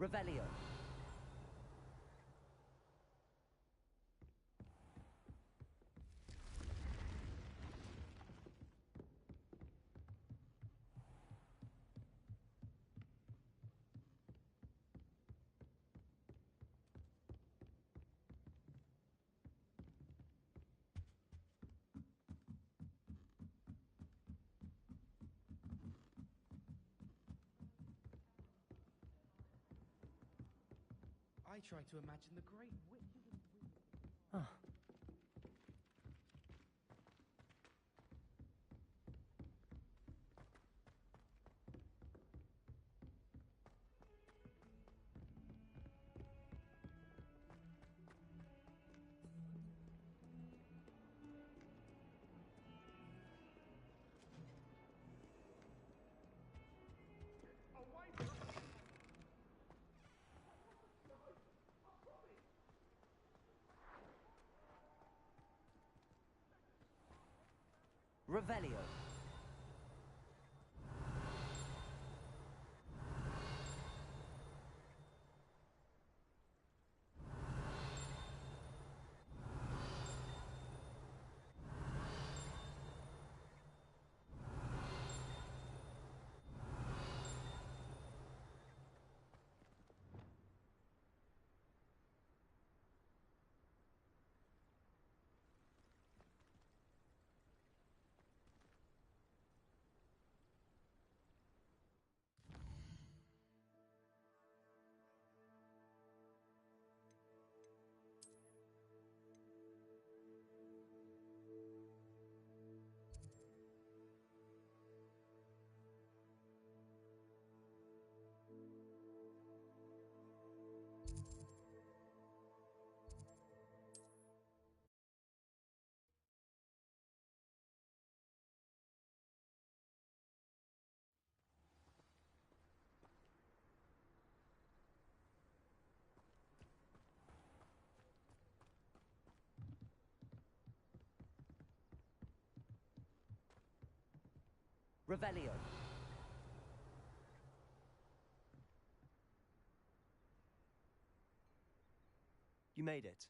Revelio. I try to imagine the great witches and wizards. Ah. Revelio. Revelio. You made it.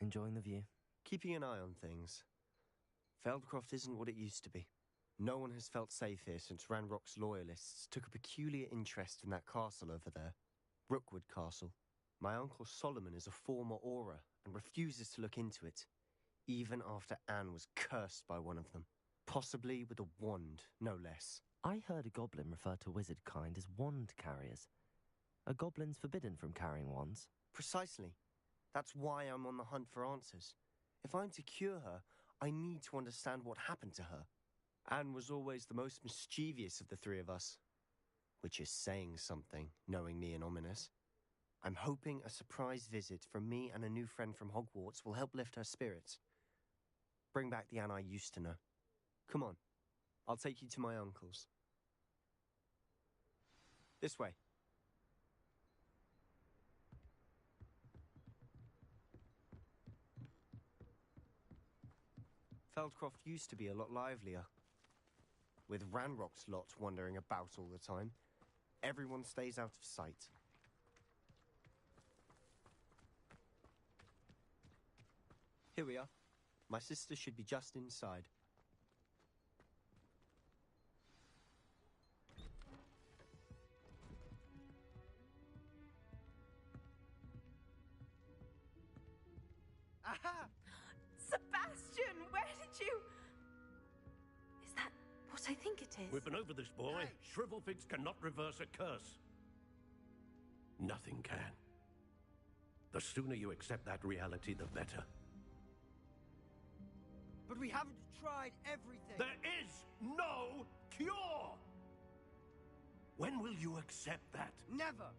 Enjoying the view? Keeping an eye on things. Feldcroft isn't what it used to be. No one has felt safe here since Ranrock's loyalists took a peculiar interest in that castle over there. Rookwood Castle. My uncle Solomon is a former Auror and refuses to look into it, even after Anne was cursed by one of them. Possibly with a wand, no less. I heard a goblin refer to wizard kind as wand carriers. Are goblins forbidden from carrying wands? Precisely. That's why I'm on the hunt for answers. If I'm to cure her, I need to understand what happened to her. Anne was always the most mischievous of the three of us. Which is saying something, knowing me and ominous. I'm hoping a surprise visit from me and a new friend from Hogwarts will help lift her spirits. Bring back the Anne I used to know. Come on, I'll take you to my uncle's. This way. Feldcroft used to be a lot livelier. With Ranrock's lot wandering about all the time, everyone stays out of sight. Here we are. My sister should be just inside. Aha! Sebastian, where did you... Is that what I think it is? We've been over this, boy. Hey. Shrivelfix cannot reverse a curse. Nothing can. The sooner you accept that reality, the better. But we haven't tried everything. There is no cure! When will you accept that? Never.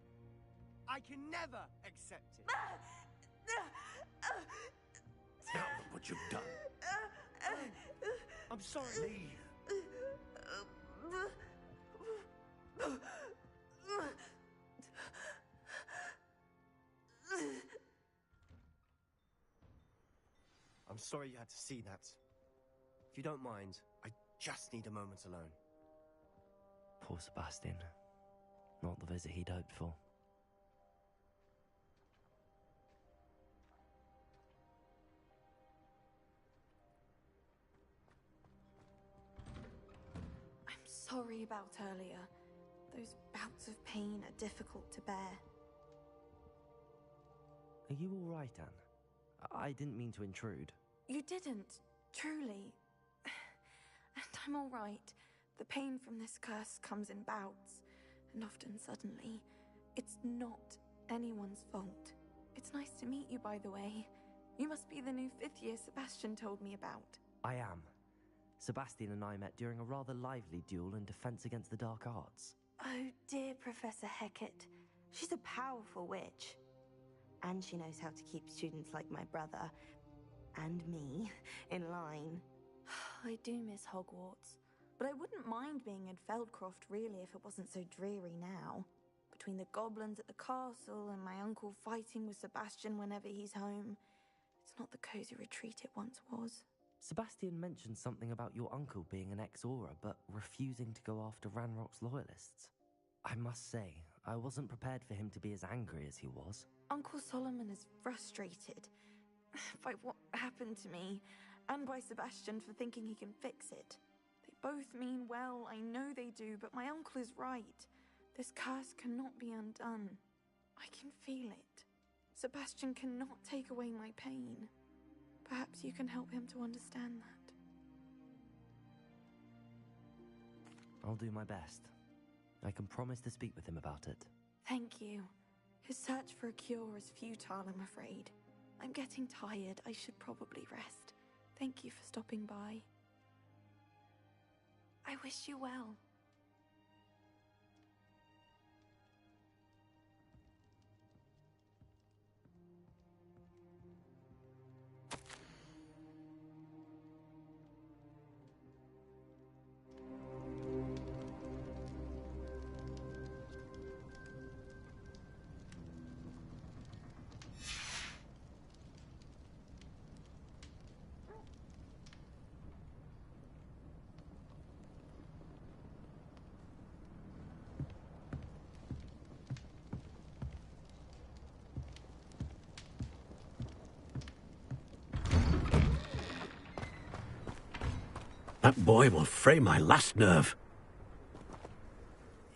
I can never accept it. Now look what you've done. I'm sorry. Leave. I'm sorry you had to see that. If you don't mind, I just need a moment alone. Poor Sebastian. Not the visit he'd hoped for. I'm sorry about earlier. Those bouts of pain are difficult to bear. Are you all right, Anne? I didn't mean to intrude. You didn't, truly. And I'm all right. The pain from this curse comes in bouts, and often suddenly. It's not anyone's fault. It's nice to meet you, by the way. You must be the new 5th year Sebastian told me about. I am. Sebastian and I met during a rather lively duel in Defense Against the Dark Arts. Oh dear, Professor Hecat. She's a powerful witch. And she knows how to keep students like my brother, and me, in line. I do miss Hogwarts, but I wouldn't mind being in Feldcroft, really, if it wasn't so dreary now. Between the goblins at the castle and my uncle fighting with Sebastian whenever he's home, it's not the cozy retreat it once was. Sebastian mentioned something about your uncle being an ex-Auror, but refusing to go after Ranrock's loyalists. I must say, I wasn't prepared for him to be as angry as he was. Uncle Solomon is frustrated by what happened to me, and by Sebastian for thinking he can fix it. They both mean well, I know they do, but my uncle is right. This curse cannot be undone. I can feel it. Sebastian cannot take away my pain. Perhaps you can help him to understand that. I'll do my best. I can promise to speak with him about it. Thank you. His search for a cure is futile, I'm afraid. I'm getting tired. I should probably rest. Thank you for stopping by. I wish you well. That boy will fray my last nerve.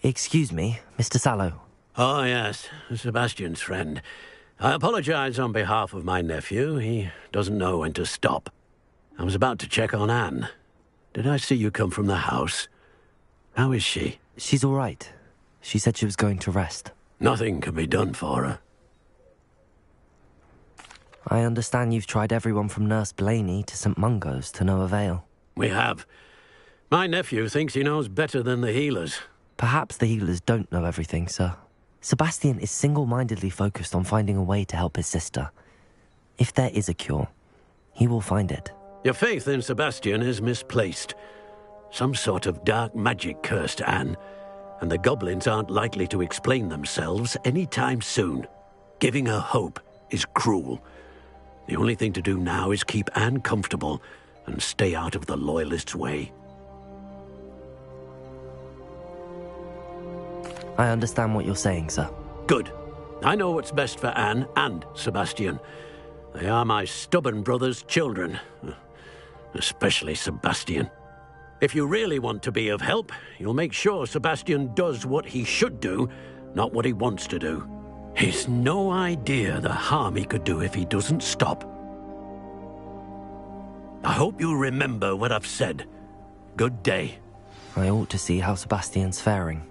Excuse me, Mr. Sallow. Oh, yes, Sebastian's friend. I apologize on behalf of my nephew. He doesn't know when to stop. I was about to check on Anne. Did I see you come from the house? How is she? She's all right. She said she was going to rest. Nothing can be done for her. I understand you've tried everyone from Nurse Blaney to St. Mungo's to no avail. We have. My nephew thinks he knows better than the healers. Perhaps the healers don't know everything, sir. Sebastian is single-mindedly focused on finding a way to help his sister. If there is a cure, he will find it. Your faith in Sebastian is misplaced. Some sort of dark magic cursed Anne, and the goblins aren't likely to explain themselves anytime soon. Giving her hope is cruel. The only thing to do now is keep Anne comfortable and stay out of the Loyalists' way. I understand what you're saying, sir. Good. I know what's best for Anne and Sebastian. They are my stubborn brother's children. Especially Sebastian. If you really want to be of help, you'll make sure Sebastian does what he should do, not what he wants to do. He's no idea the harm he could do if he doesn't stop. I hope you'll remember what I've said. Good day. I ought to see how Sebastian's faring.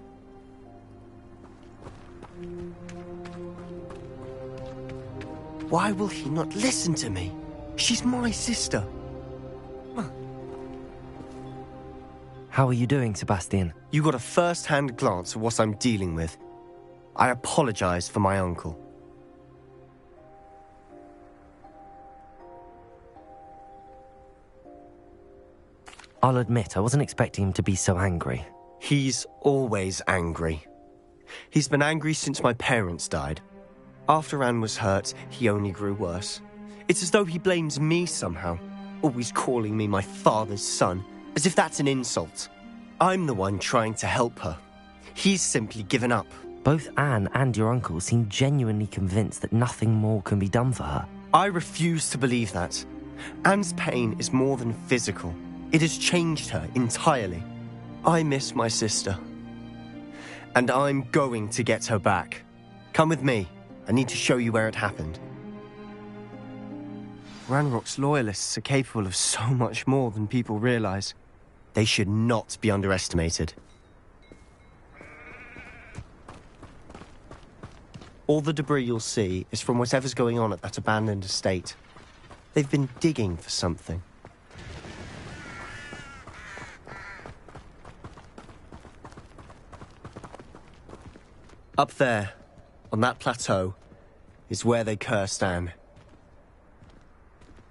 Why will he not listen to me? She's my sister. How are you doing, Sebastian? You got a first-hand glance at what I'm dealing with. I apologize for my uncle. I'll admit, I wasn't expecting him to be so angry. He's always angry. He's been angry since my parents died. After Anne was hurt, he only grew worse. It's as though he blames me somehow, always calling me my father's son, as if that's an insult. I'm the one trying to help her. He's simply given up. Both Anne and your uncle seem genuinely convinced that nothing more can be done for her. I refuse to believe that. Anne's pain is more than physical. It has changed her entirely. I miss my sister. And I'm going to get her back. Come with me. I need to show you where it happened. Ranrock's loyalists are capable of so much more than people realize. They should not be underestimated. All the debris you'll see is from whatever's going on at that abandoned estate. They've been digging for something. Up there, on that plateau, is where they cursed Anne.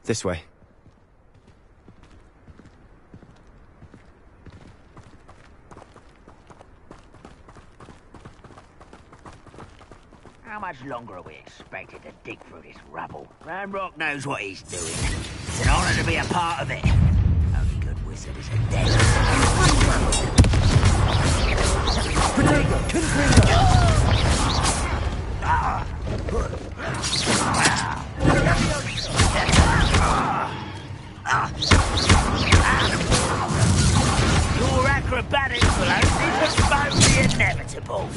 This way. How much longer are we expected to dig through this rubble? Ranrock knows what he's doing. It's an honor to be a part of it. Only good wizard is condemned. Your acrobatics will only postpone the inevitable.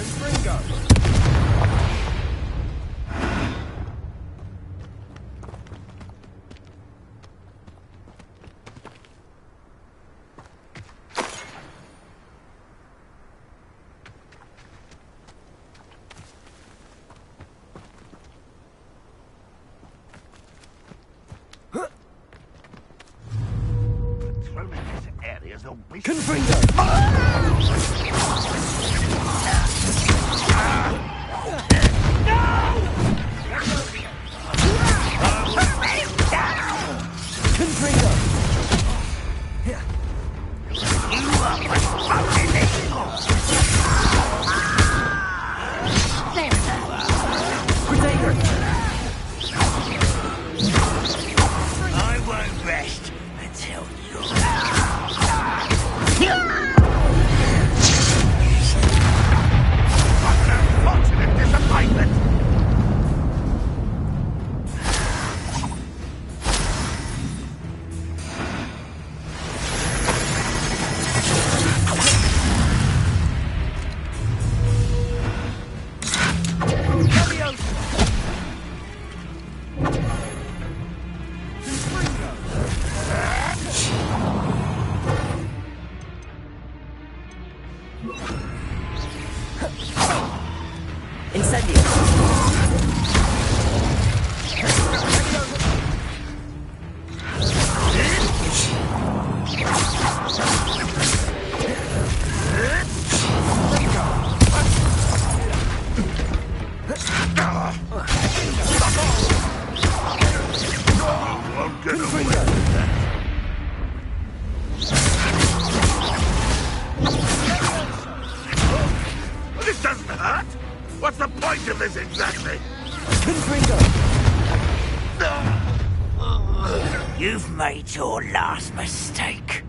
You've made your last mistake.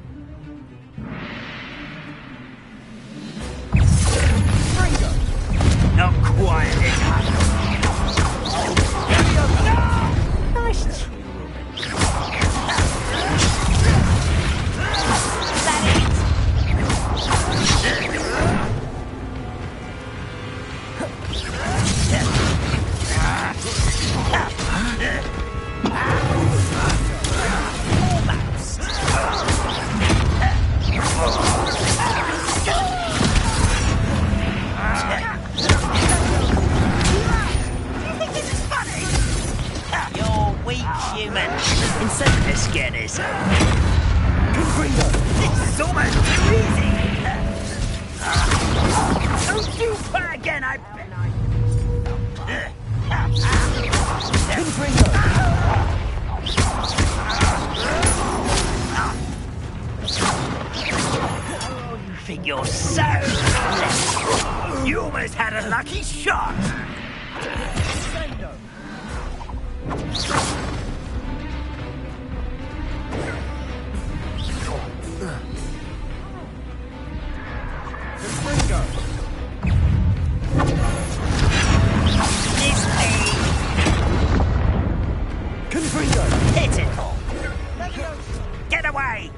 Not quite enough. Nice. Is that it? Human. Let's get this. This is almost too easy. Don't you try again, I bet. Oh, you think you're so clever. You almost had a lucky shot. Pitiful! Get away!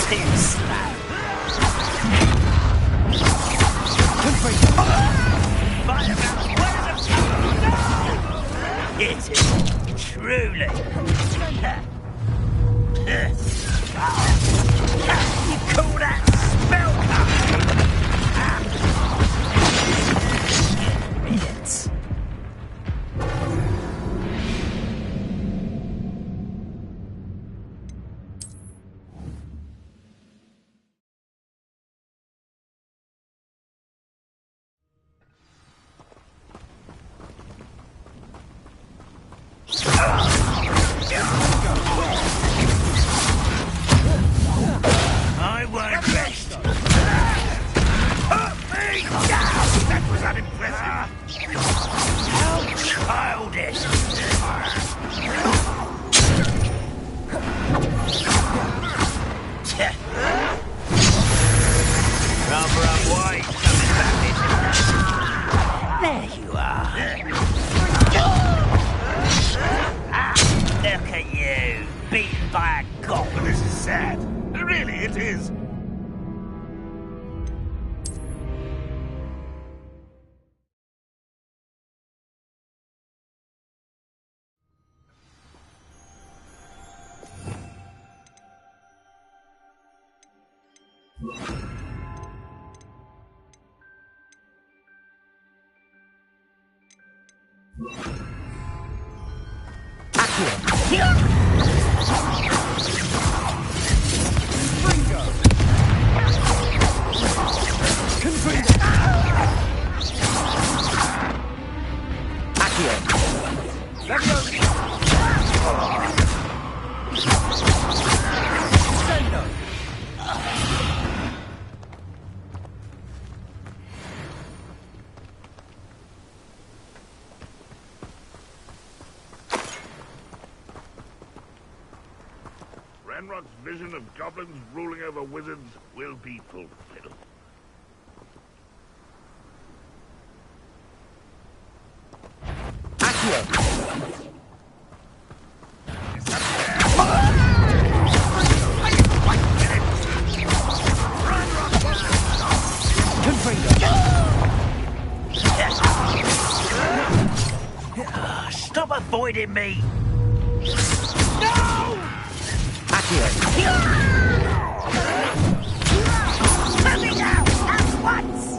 Too slow. Fire out! Pitiful! Truly! You call that spell? Idiots. I won't rest. Put me down! That was unimpressive. How childish. Rather unwise coming back into. There you are. Look at you, beaten by a goblin. This is sad. Really, it is. Ranrock's vision of goblins ruling over wizards will be fulfilled. Stop avoiding me! Coming out at once!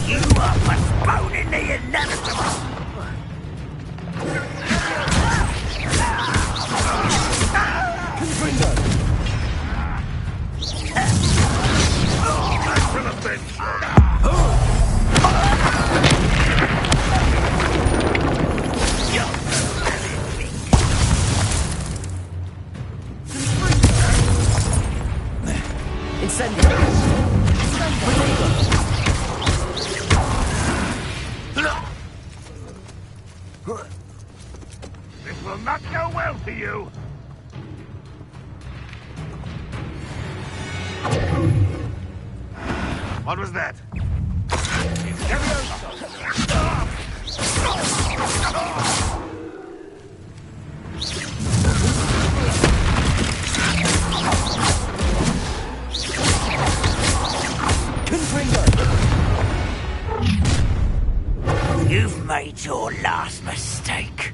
You are postponing the inevitable! This will not go well for you. What was that? You've made your last mistake.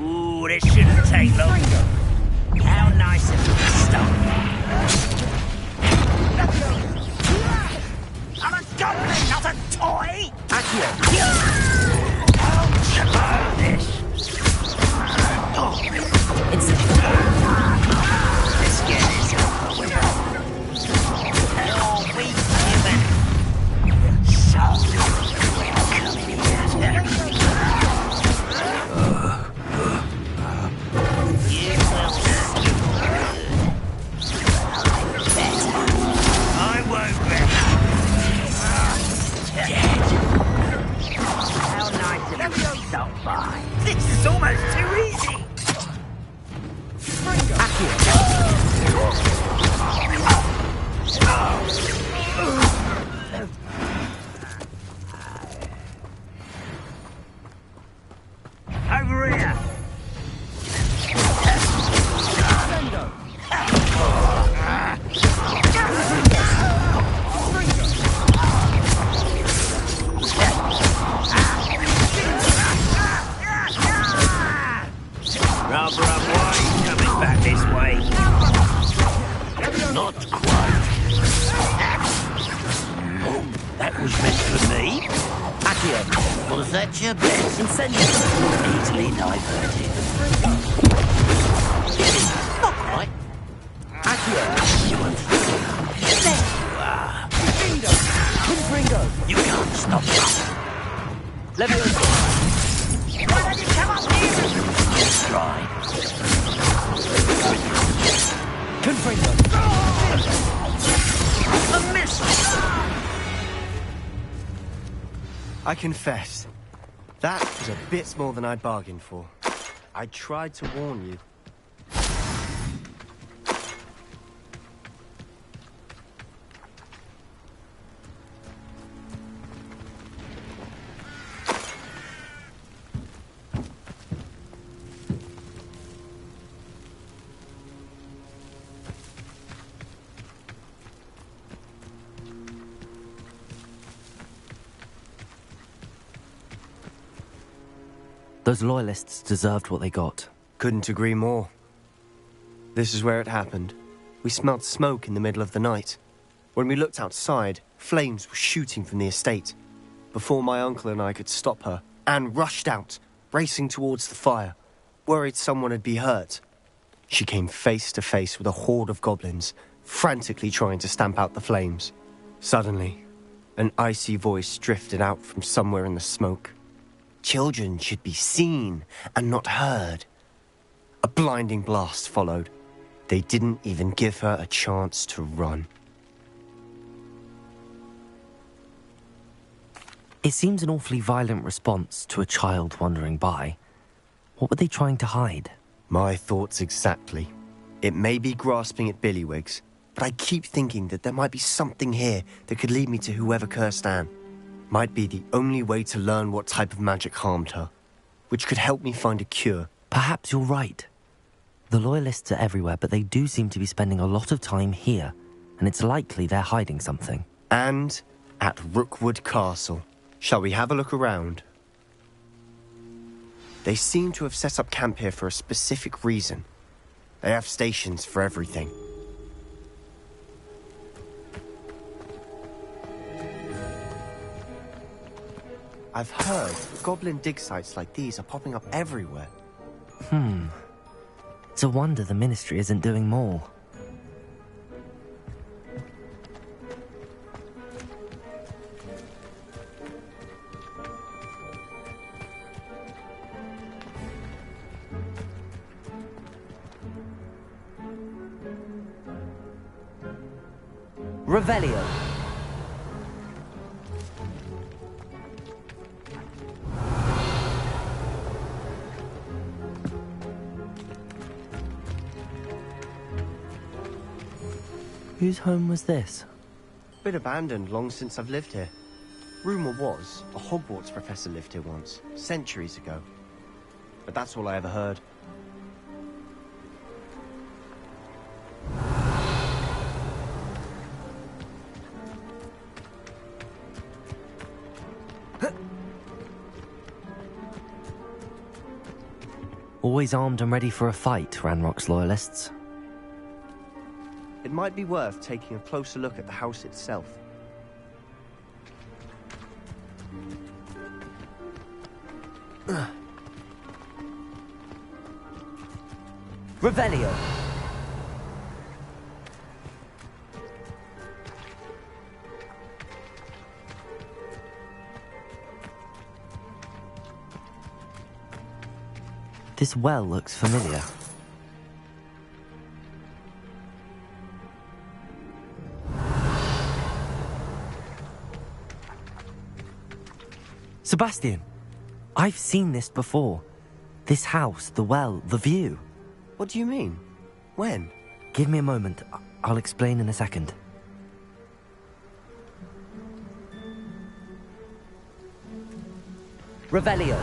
Ooh, this shouldn't take long. How nice of you to stop. I'm a goblin, not a toy! Childish! Let's get this over with. You're weak, human. So, we're coming here. You will see. Better. I won't rest. Dead. Revelio! Was that your best? Incendio! Easily diverted. Not quite. Accio! You won't There! you are. Confringo! You can't stop me. Leviosa! Why don't you come up here? Try. Confringo! A miss! I confess, that was a bit more than I'd bargained for. I tried to warn you. Those loyalists deserved what they got. Couldn't agree more. This is where it happened. We smelled smoke in the middle of the night. When we looked outside, flames were shooting from the estate. Before my uncle and I could stop her, Anne rushed out, racing towards the fire, worried someone had been hurt. She came face to face with a horde of goblins, frantically trying to stamp out the flames. Suddenly, an icy voice drifted out from somewhere in the smoke. Children should be seen and not heard. A blinding blast followed. They didn't even give her a chance to run. It seems an awfully violent response to a child wandering by. What were they trying to hide? My thoughts exactly. It may be grasping at Billywigs, but I keep thinking that there might be something here that could lead me to whoever cursed Anne. Might be the only way to learn what type of magic harmed her, which could help me find a cure. Perhaps you're right. The Loyalists are everywhere, but they do seem to be spending a lot of time here, and it's likely they're hiding something. And at Rookwood Castle. Shall we have a look around? They seem to have set up camp here for a specific reason. They have stations for everything. I've heard goblin dig sites like these are popping up everywhere. It's a wonder the Ministry isn't doing more. Revelio. Whose home was this? Been abandoned long since I've lived here. Rumour was, a Hogwarts professor lived here once, centuries ago. But that's all I ever heard. Always armed and ready for a fight, Ranrock's Loyalists. It might be worth taking a closer look at the house itself. Revelio. This well looks familiar. Sebastian, I've seen this before. This house, the well, the view. What do you mean? When? Give me a moment. I'll explain in a second. Revelio.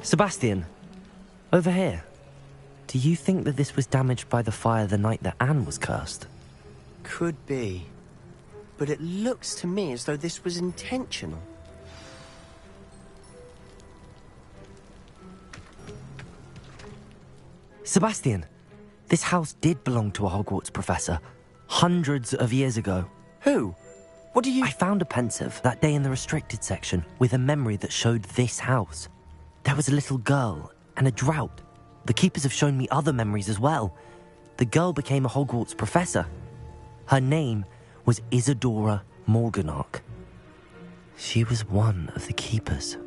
Sebastian, over here. Do you think that this was damaged by the fire the night that Anne was cursed? Could be. But it looks to me as though this was intentional. Sebastian, this house did belong to a Hogwarts professor hundreds of years ago. Who? What do you... I found a pensive that day in the restricted section with a memory that showed this house. There was a little girl and a drought. The keepers have shown me other memories as well. The girl became a Hogwarts professor. Her name was Isadora Morganach. She was one of the keepers.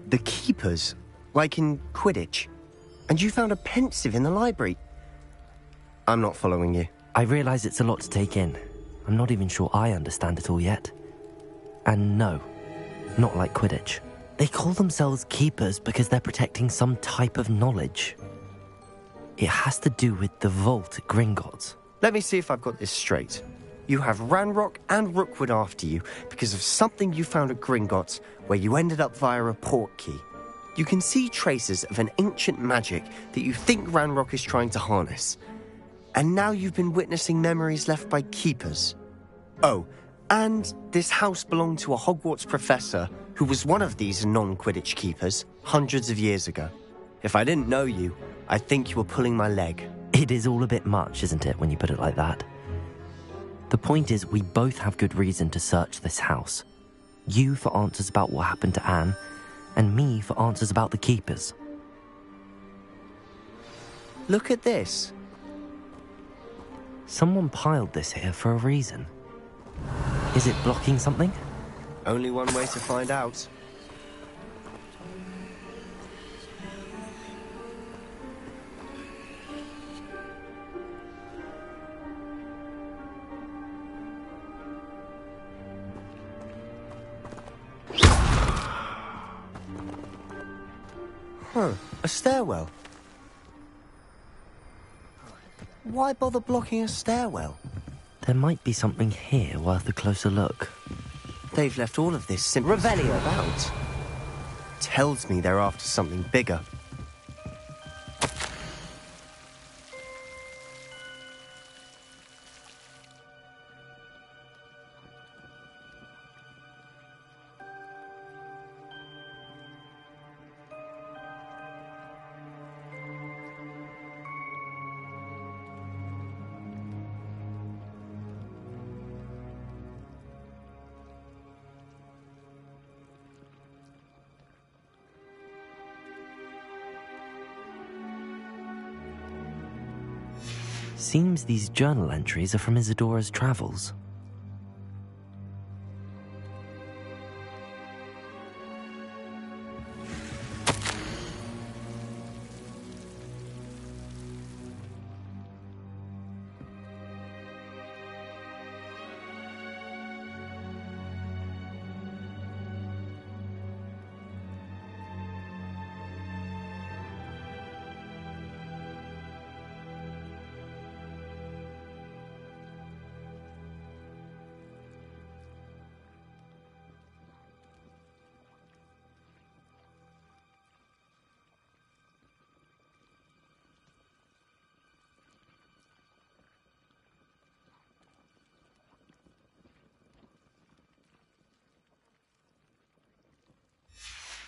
The keepers? Like in Quidditch? And you found a pensive in the library? I'm not following you. I realize it's a lot to take in. I'm not even sure I understand it all yet. And no, not like Quidditch. They call themselves keepers because they're protecting some type of knowledge. It has to do with the vault at Gringotts. Let me see if I've got this straight. You have Ranrock and Rookwood after you because of something you found at Gringotts where you ended up via a port key. You can see traces of an ancient magic that you think Ranrock is trying to harness. And now you've been witnessing memories left by keepers. Oh, and this house belonged to a Hogwarts professor who was one of these non-Quidditch keepers hundreds of years ago. If I didn't know you, I'd think you were pulling my leg. It is all a bit much, isn't it, when you put it like that? The point is, we both have good reason to search this house. You for answers about what happened to Anne, and me for answers about the keepers. Look at this. Someone piled this here for a reason. Is it blocking something? Only one way to find out. A stairwell. Why bother blocking a stairwell? There might be something here worth a closer look. They've left all of this simply Revelio about. Tells me they're after something bigger. Seems these journal entries are from Isadora's travels.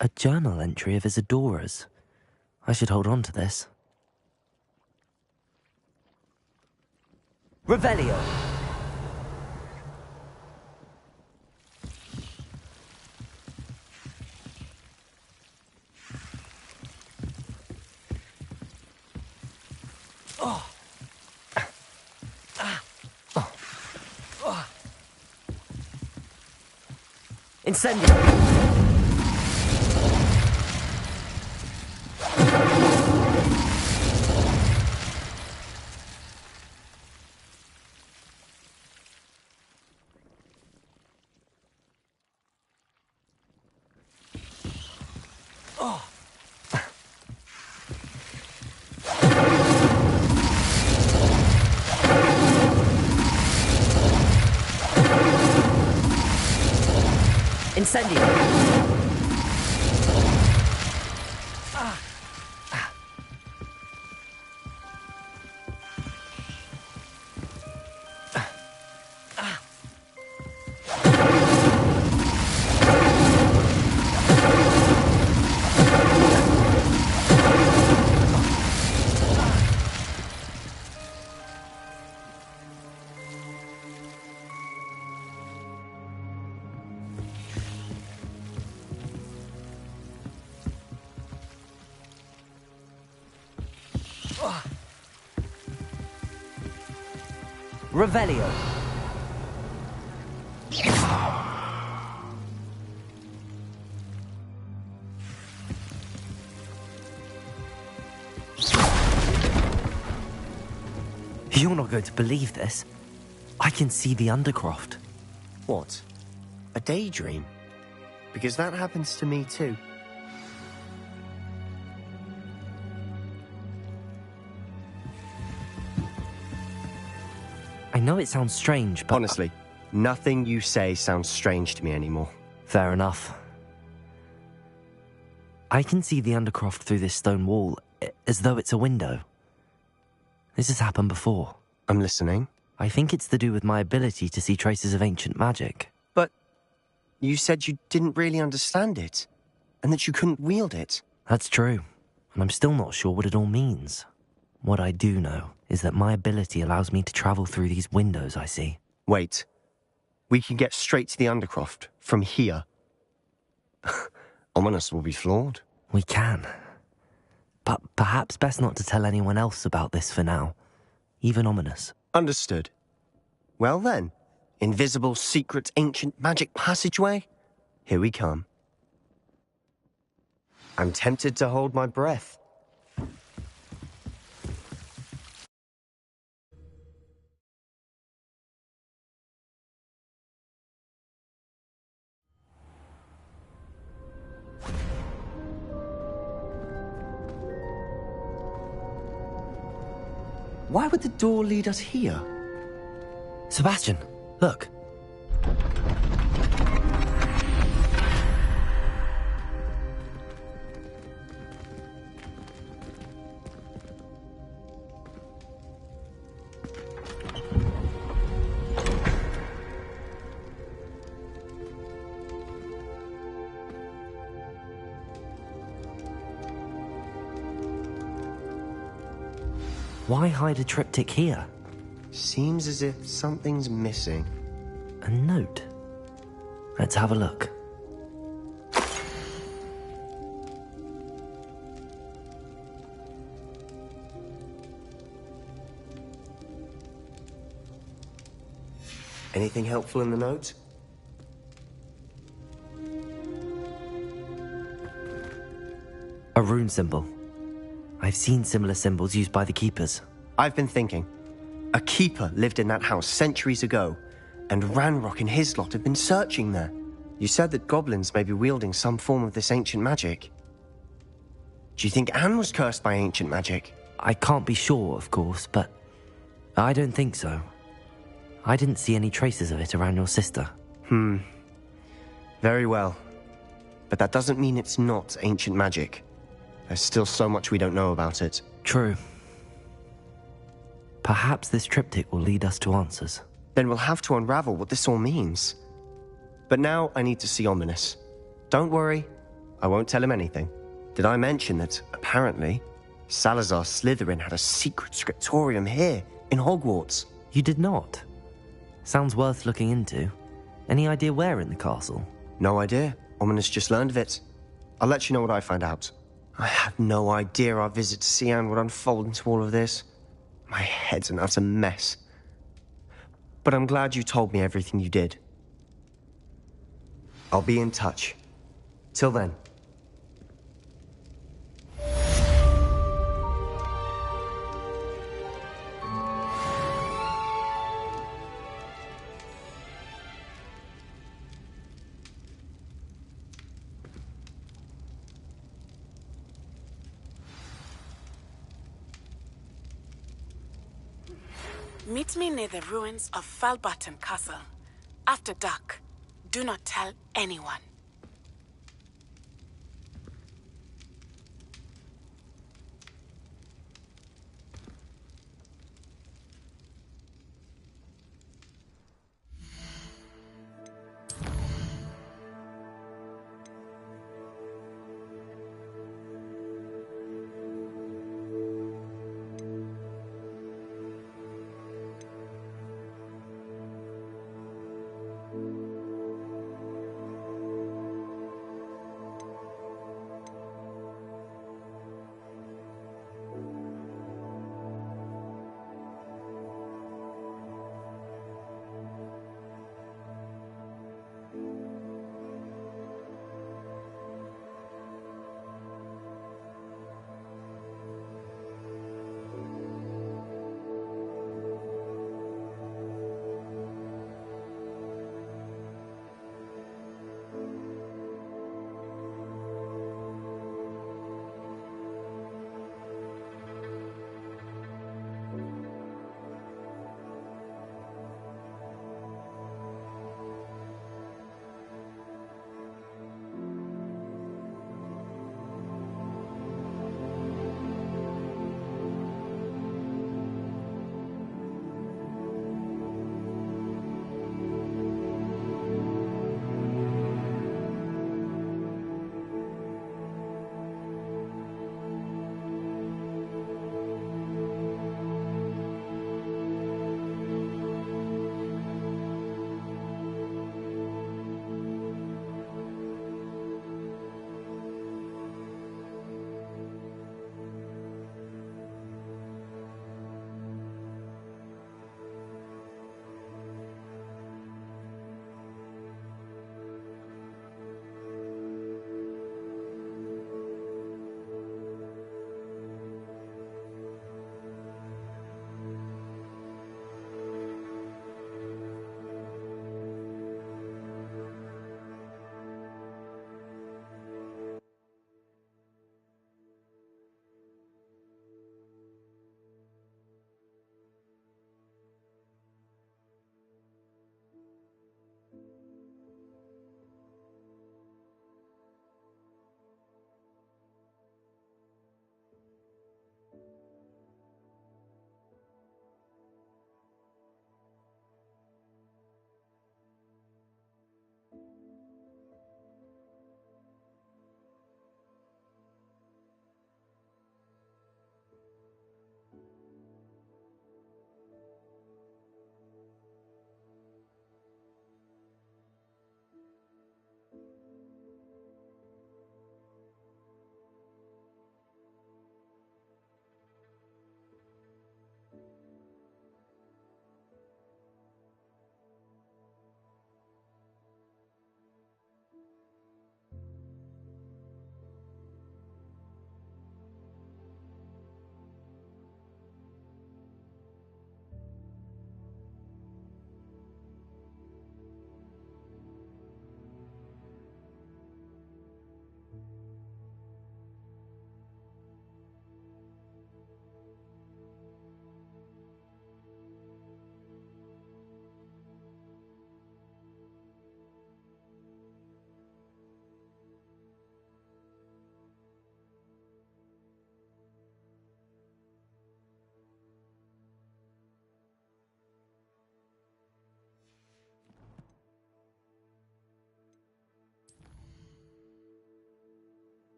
A journal entry of Isadora's. I should hold on to this. Revelio! Incendio! Incendio! Revelio. You're not going to believe this. I can see the Undercroft. What? A daydream? Because that happens to me too. I know it sounds strange, but... Honestly, nothing you say sounds strange to me anymore. Fair enough. I can see the Undercroft through this stone wall, as though it's a window. This has happened before. I'm listening. I think it's to do with my ability to see traces of ancient magic. But you said you didn't really understand it, and that you couldn't wield it. That's true, and I'm still not sure what it all means. What I do know is that my ability allows me to travel through these windows I see. Wait. We can get straight to the Undercroft from here. Ominis will be floored. We can. But perhaps best not to tell anyone else about this for now. Even Ominis. Understood. Well then, invisible, secret, ancient magic passageway? Here we come. I'm tempted to hold my breath. Why would the door lead us here? Sebastian, look. Why hide a triptych here? Seems as if something's missing. A note. Let's have a look. Anything helpful in the note? A rune symbol. I've seen similar symbols used by the Keepers. I've been thinking. A Keeper lived in that house centuries ago, and Ranrock and his lot have been searching there. You said that goblins may be wielding some form of this ancient magic. Do you think Anne was cursed by ancient magic? I can't be sure, of course, but I don't think so. I didn't see any traces of it around your sister. Very well. But that doesn't mean it's not ancient magic. There's still so much we don't know about it. True. Perhaps this triptych will lead us to answers. Then we'll have to unravel what this all means. But now I need to see Ominis. Don't worry, I won't tell him anything. Did I mention that, apparently, Salazar Slytherin had a secret scriptorium here, in Hogwarts? You did not? Sounds worth looking into. Any idea where in the castle? No idea. Ominis just learned of it. I'll let you know what I find out. I had no idea our visit to Cian would unfold into all of this. My head's an utter mess. But I'm glad you told me everything you did. I'll be in touch. Till then. Meet me near the ruins of Falbarton Castle. After dark. Do not tell anyone.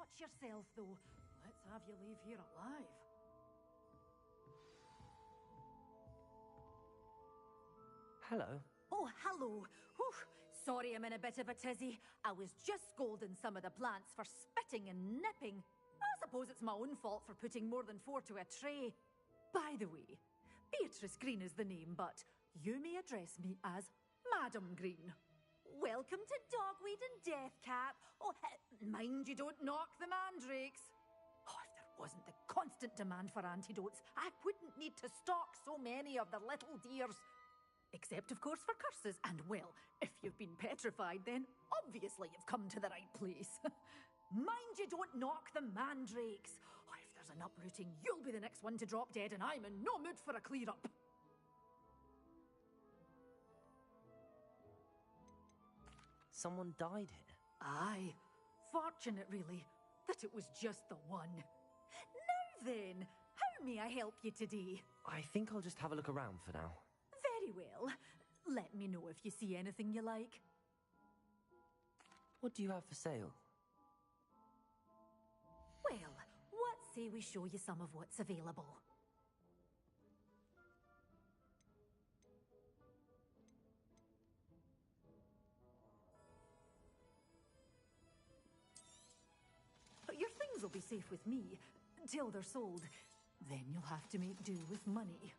watch yourself, though. Let's have you leave here alive. Hello. Oh, hello. Whew. Sorry I'm in a bit of a tizzy. I was just scolding some of the plants for spitting and nipping. I suppose it's my own fault for putting more than 4 to a tray. By the way, Beatrice Green is the name, but you may address me as Madam Green. Welcome to Dogweed and Deathcap. Oh, mind you don't knock the mandrakes. Oh, if there wasn't the constant demand for antidotes, I wouldn't need to stock so many of the little dears. Except, of course, for curses. And, well, if you've been petrified, then obviously you've come to the right place. Mind you don't knock the mandrakes. Oh, if there's an uprooting, you'll be the next one to drop dead, and I'm in no mood for a clear-up. Someone died here. Aye. Fortunate, really, that it was just the one. Now then, how may I help you today? I think I'll just have a look around for now. Very well. Let me know if you see anything you like. What do you have for sale? Well, what say we show you some of what's available? Your things will be safe with me, till they're sold. Then you'll have to make do with money.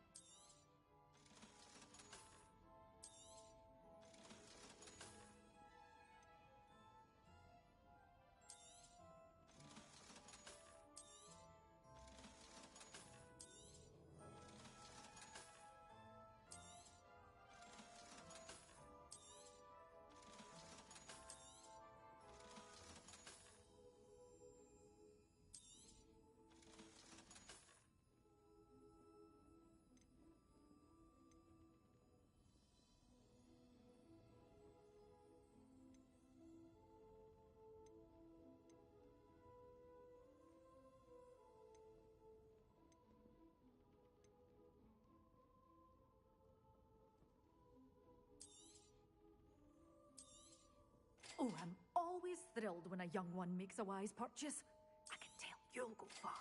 Oh, I'm always thrilled when a young one makes a wise purchase. I can tell you'll go far.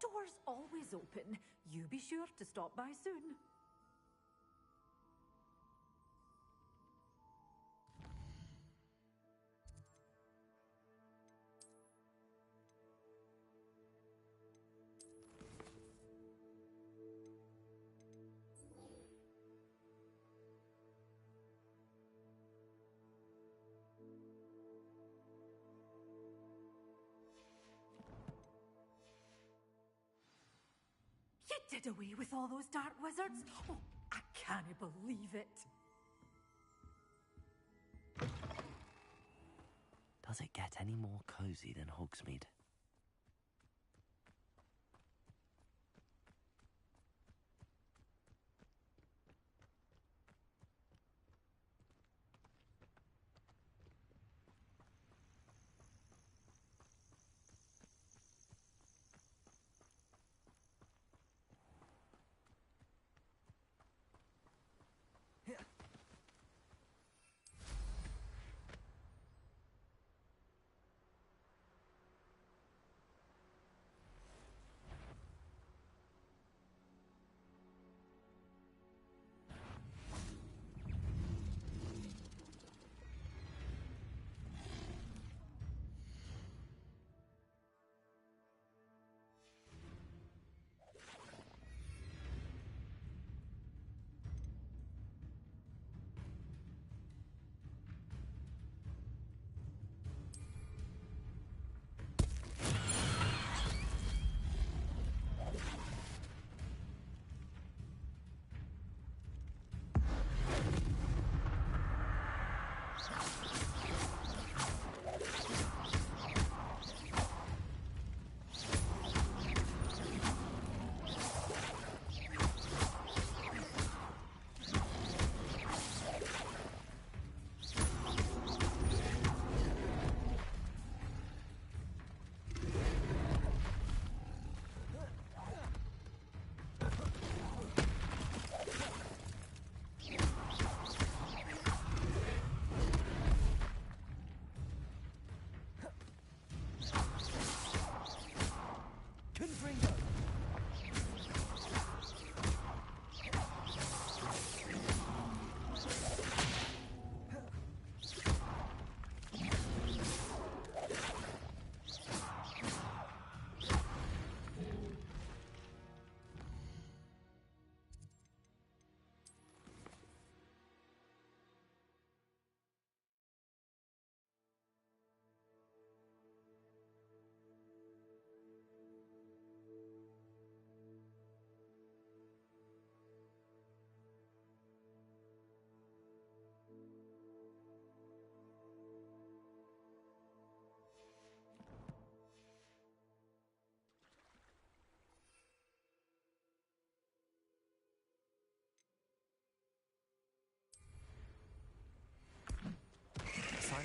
Doors always open. You be sure to stop by soon. You did away with all those dark wizards? Oh, I can't believe it. Does it get any more cozy than Hogsmeade?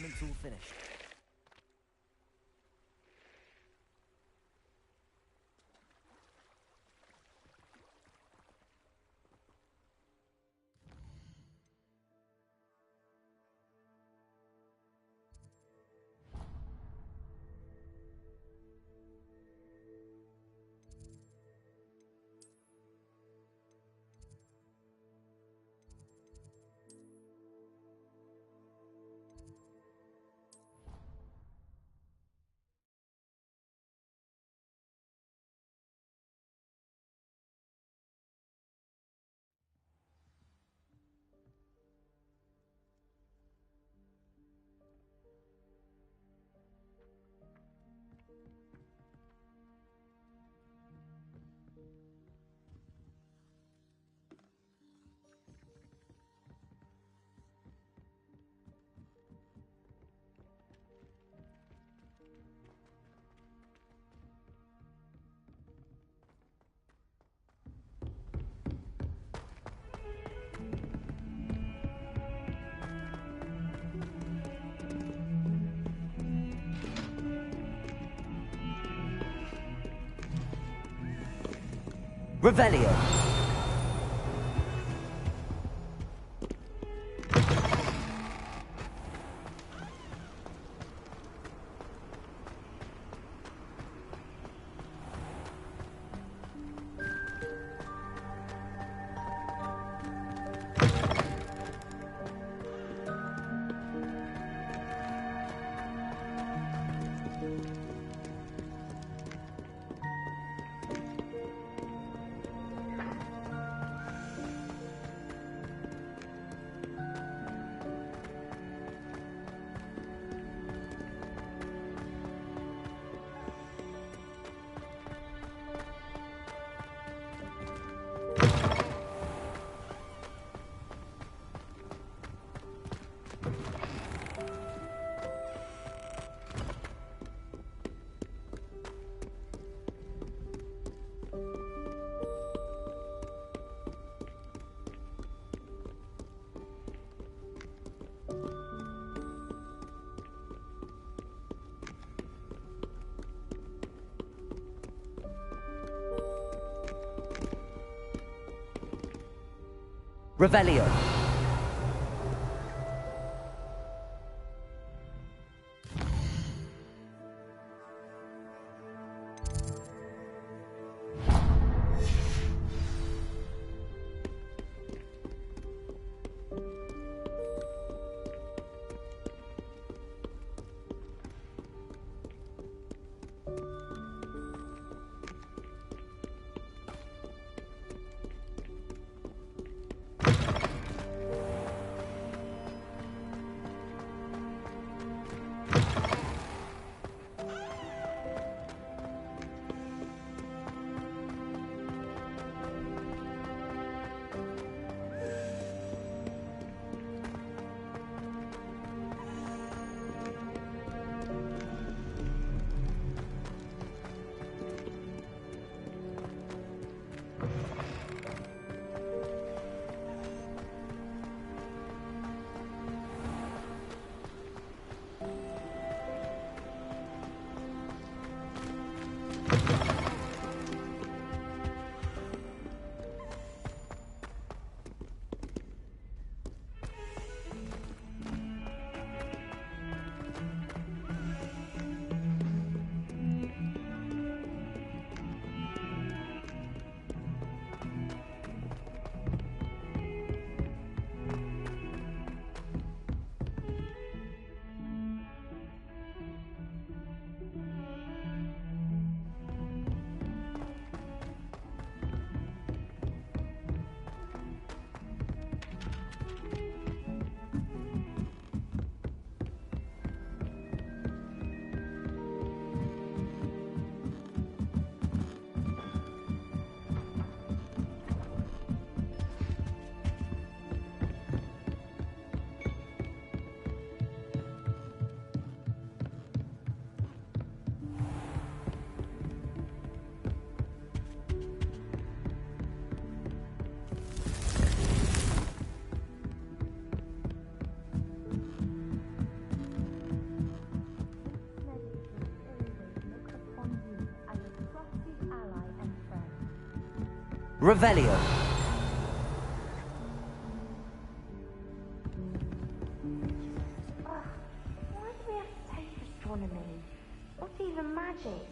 assignment's all finished. Revelio. Revelio. Revelio. Why do we have to take astronomy? What's even magic?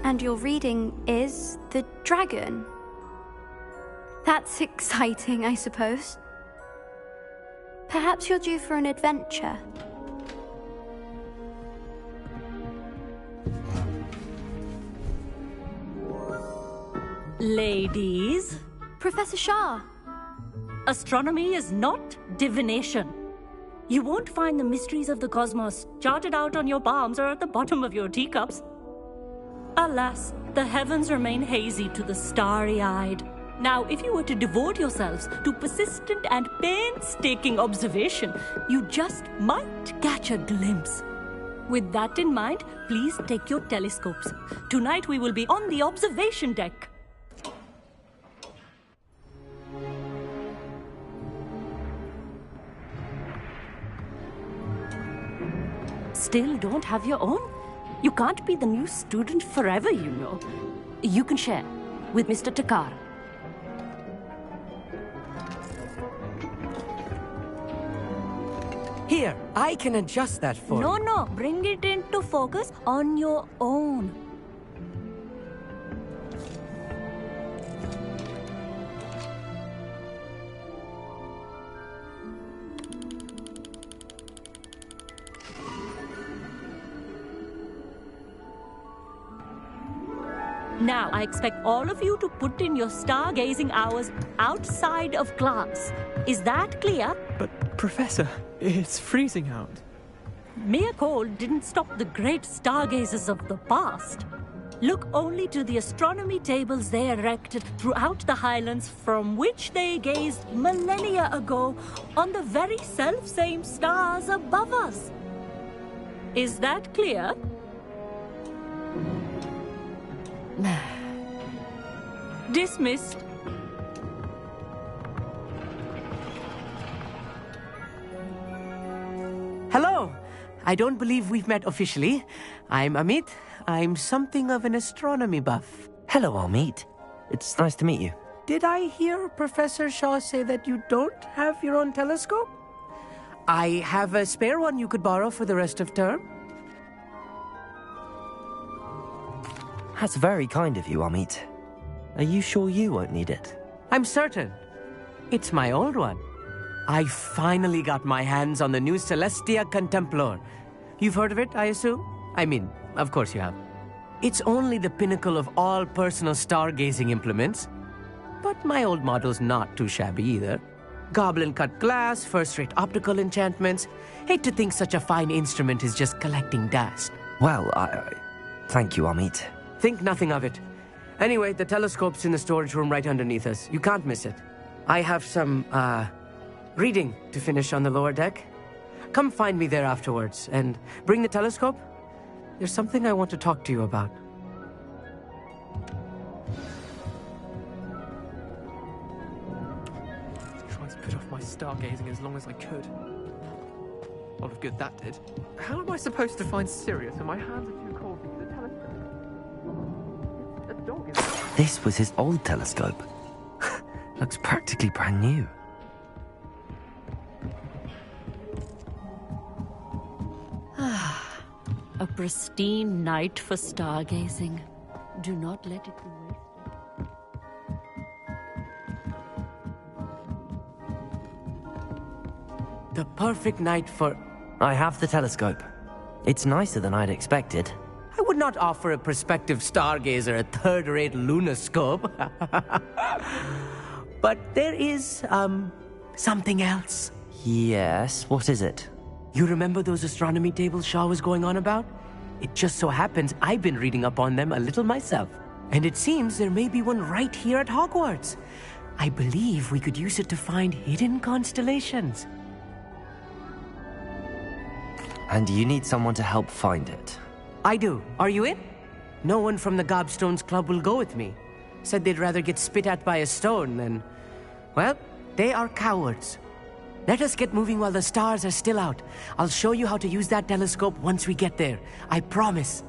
And your reading is the dragon. That's exciting, I suppose. Perhaps you're due for an adventure. Ladies. Professor Shah. Astronomy is not divination. You won't find the mysteries of the cosmos charted out on your palms or at the bottom of your teacups. Alas, the heavens remain hazy to the starry-eyed. Now, if you were to devote yourselves to persistent and painstaking observation, you just might catch a glimpse. With that in mind, please take your telescopes. Tonight we will be on the observation deck. Still don't have your own? You can't be the new student forever, you know. You can share with Mr. Takar. Here, I can adjust that for you. No, bring it into focus on your own. Now, I expect all of you to put in your stargazing hours outside of class. Is that clear? But, Professor, it's freezing out. Mere cold didn't stop the great stargazers of the past. Look only to the astronomy tables they erected throughout the Highlands from which they gazed millennia ago on the very self-same stars above us. Is that clear? Dismissed. Hello! I don't believe we've met officially. I'm Amit. I'm something of an astronomy buff. Hello, Amit. It's nice to meet you. Did I hear Professor Shaw say that you don't have your own telescope? I have a spare one you could borrow for the rest of term. That's very kind of you, Amit. Are you sure you won't need it? I'm certain. It's my old one. I finally got my hands on the new Celestia Contemplor. You've heard of it, I assume? I mean, of course you have. It's only the pinnacle of all personal stargazing implements. But my old model's not too shabby either. Goblin-cut glass, first-rate optical enchantments. Hate to think such a fine instrument is just collecting dust. Well, thank you, Amit. Think nothing of it. Anyway, the telescope's in the storage room right underneath us. You can't miss it. I have some, reading to finish on the lower deck. Come find me there afterwards, and bring the telescope. There's something I want to talk to you about. Tried to put off my stargazing as long as I could. A lot of good that did. How am I supposed to find Sirius when my hands are too cold to use a telescope? This was his old telescope. Looks practically brand new. A pristine night for stargazing. Do not let it be wasted. The perfect night for... I have the telescope. It's nicer than I'd expected. I would not offer a prospective stargazer a third-rate lunoscope. But there is, something else. Yes, what is it? You remember those astronomy tables Shaw was going on about? It just so happens I've been reading up on them a little myself. And it seems there may be one right here at Hogwarts. I believe we could use it to find hidden constellations. And you need someone to help find it. I do. Are you in? No one from the Gobstones Club will go with me. Said they'd rather get spit at by a stone than... Well, they are cowards. Let us get moving while the stars are still out. I'll show you how to use that telescope once we get there. I promise.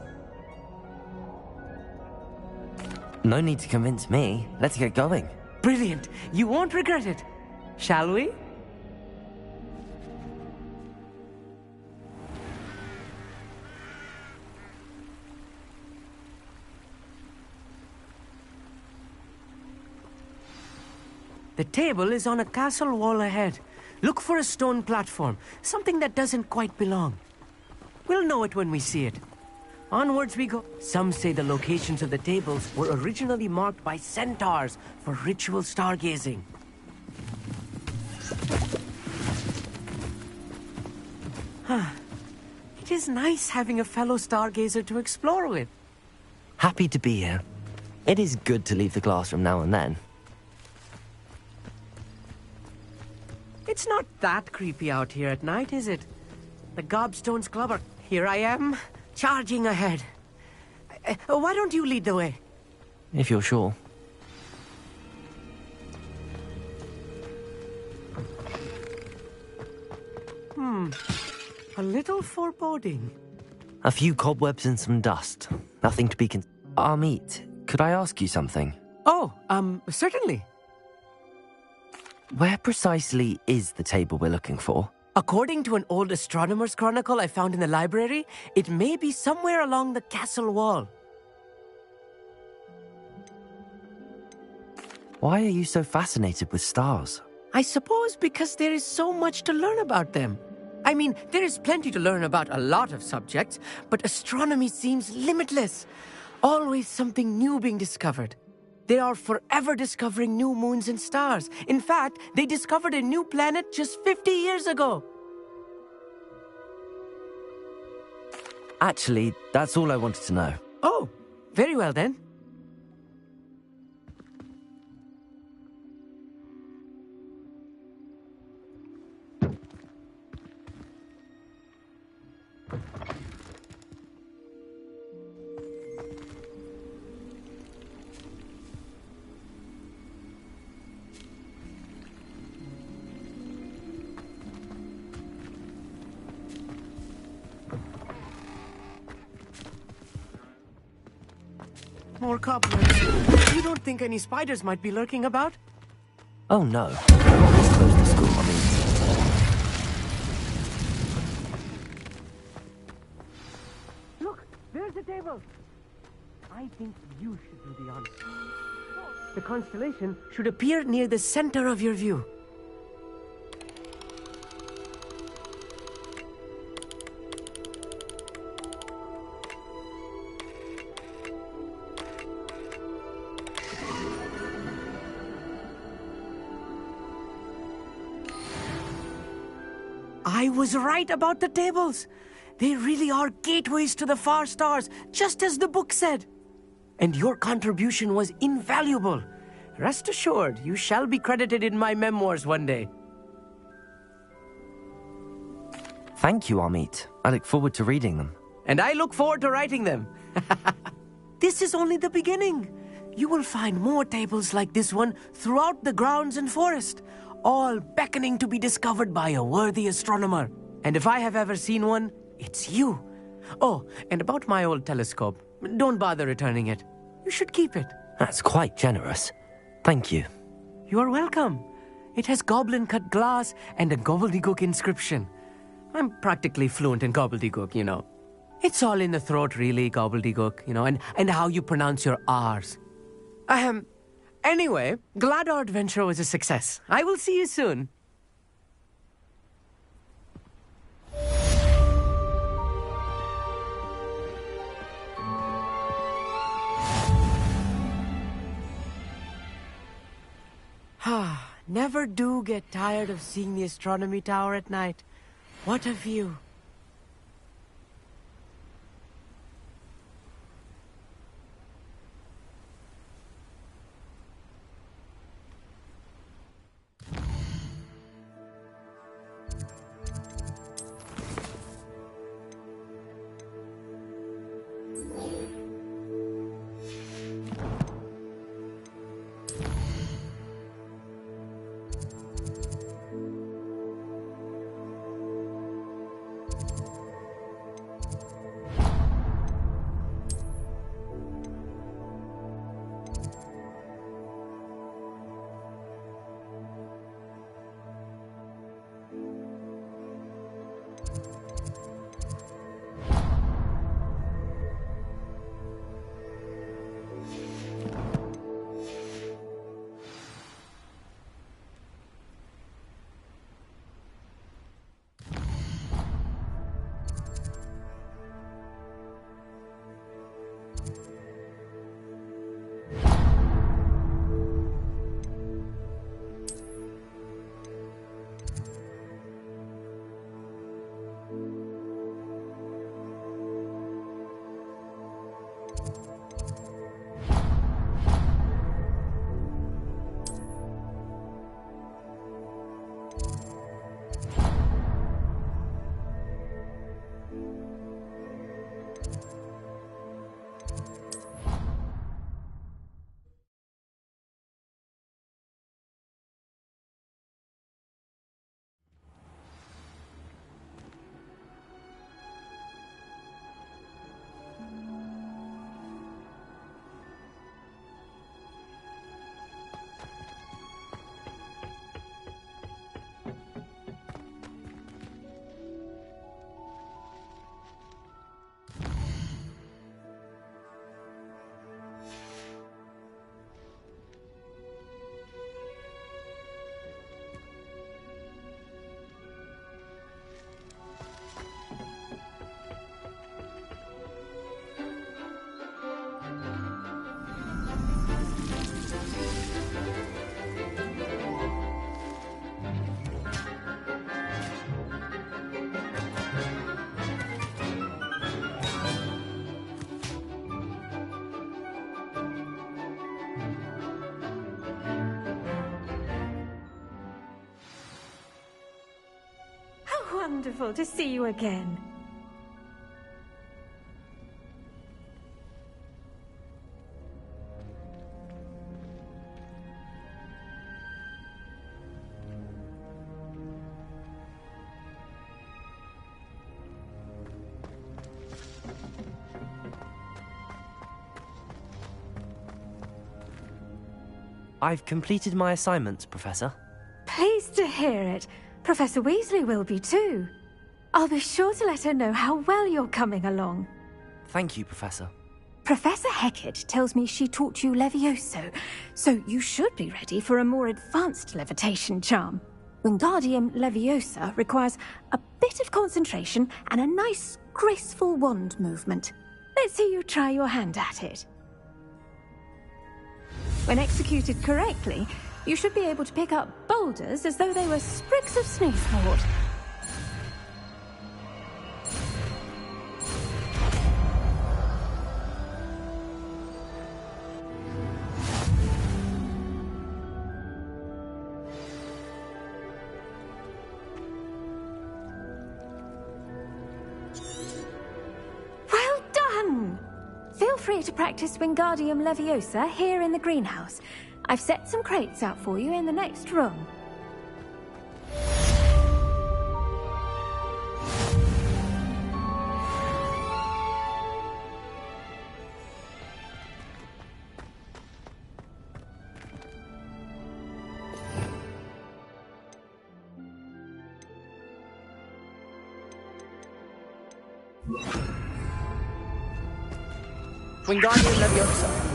No need to convince me. Let's get going. Brilliant. You won't regret it. Shall we? The table is on a castle wall ahead. Look for a stone platform, something that doesn't quite belong. We'll know it when we see it. Onwards we go. Some say the locations of the tables were originally marked by centaurs for ritual stargazing. It is nice having a fellow stargazer to explore with. Happy to be here. It is good to leave the classroom now and then. It's not that creepy out here at night, is it? The Gobstones Club are... Here I am, charging ahead. Why don't you lead the way? If you're sure. A little foreboding. A few cobwebs and some dust. Nothing to be Amit, could I ask you something? Oh, certainly. Where precisely is the table we're looking for? According to an old astronomer's chronicle I found in the library, it may be somewhere along the castle wall. Why are you so fascinated with stars? I suppose because there is so much to learn about them. I mean, there is plenty to learn about a lot of subjects, but astronomy seems limitless. Always something new being discovered. They are forever discovering new moons and stars. In fact, they discovered a new planet just 50 years ago. Actually, that's all I wanted to know. Oh, very well then. More cobwebs. You don't think any spiders might be lurking about? Oh no. Not this close to school, I mean. Look, there's the table. I think you should do the honors. The constellation should appear near the center of your view. I was right about the tables. They really are gateways to the far stars, just as the book said. And your contribution was invaluable. Rest assured, you shall be credited in my memoirs one day. Thank you, Amit. I look forward to reading them. And I look forward to writing them. This is only the beginning. You will find more tables like this one throughout the grounds and forest, all beckoning to be discovered by a worthy astronomer. And if I have ever seen one, it's you. Oh, and about my old telescope, don't bother returning it. You should keep it. That's quite generous. Thank you. You are welcome. It has goblin-cut glass and a gobbledygook inscription. I'm practically fluent in gobbledygook, you know. It's all in the throat, really, gobbledygook, you know, and how you pronounce your R's. Anyway, glad our adventure was a success. I will see you soon. Never do get tired of seeing the astronomy tower at night. What a view. wonderful to see you again. I've completed my assignments, Professor. Pleased to hear it. Professor Weasley will be too. I'll be sure to let her know how well you're coming along. Thank you, Professor. Professor Hecat tells me she taught you Levioso, so you should be ready for a more advanced levitation charm. Wingardium Leviosa requires a bit of concentration and a nice, graceful wand movement. Let's see you try your hand at it. When executed correctly, you should be able to pick up boulders as though they were sprigs of sneezewort. Well done! Feel free to practice Wingardium Leviosa here in the greenhouse. I've set some crates out for you in the next room. Wingardium Leviosa.